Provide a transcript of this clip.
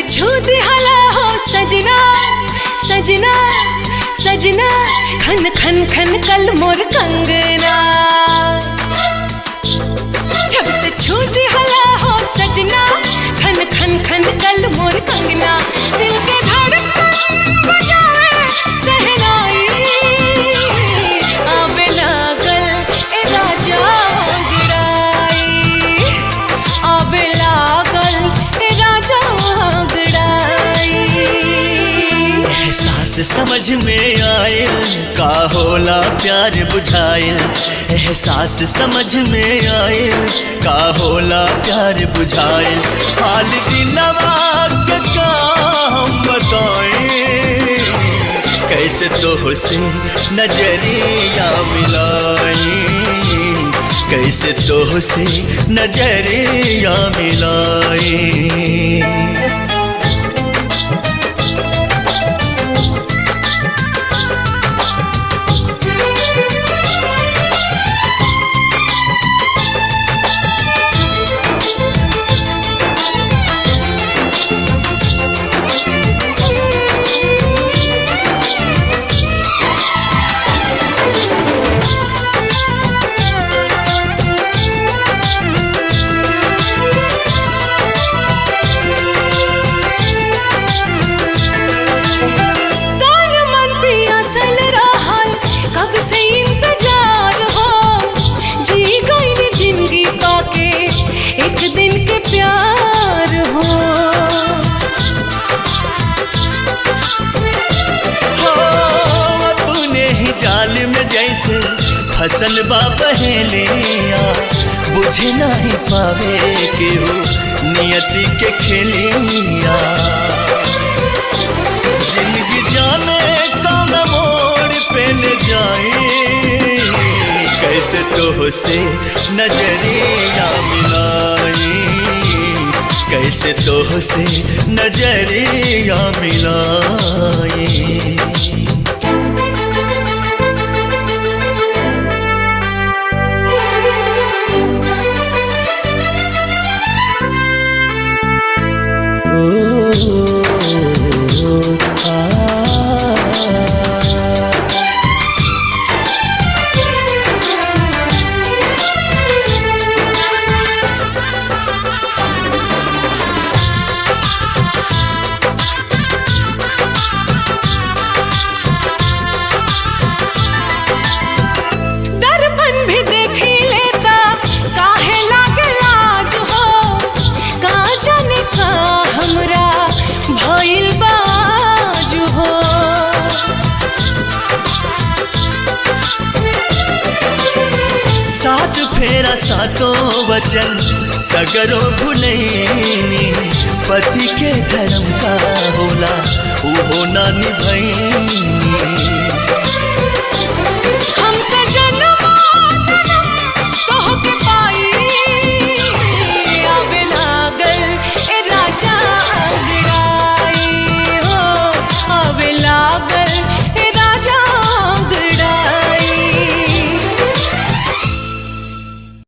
छू दिहला हो सजना सजना सजना, खन खन खन कल मोर कंगना। जब से छू दिहला हो सजना, खन खन खन कल मोर कंगना। दिल के धड़कन बजाए सहनाई, आवे लागल ए राजा गिराई, आवे लागल ए राजा गिराई। एहसास समझ में आयल का होला प्यार बुझायल, एहसास समझ में आयल का होला प्यार बुझायल। हाल दिलवा के का हम बताएं, कैसे तोहसे नजरिया मिलाई, कैसे तोहसे नजरिया मिलाई। से इंतजार हो, जी गई जिंदगी पाके एक दिन के प्यार हो। अपने ही जाल में जैसे फसल बा पहेलिया, बुझे नहीं पावे केहू नियति के खेलिया। जिंदगी जाने कौन मोड़ पे ले जाए, कैसे तोहसे नजरिया मिलाई, कैसे तोहसे नजरिया मिलाई। सात फेरा सातों वचन सगरों भुलैनी, पति के धर्म का होला उहो ना निभैनी।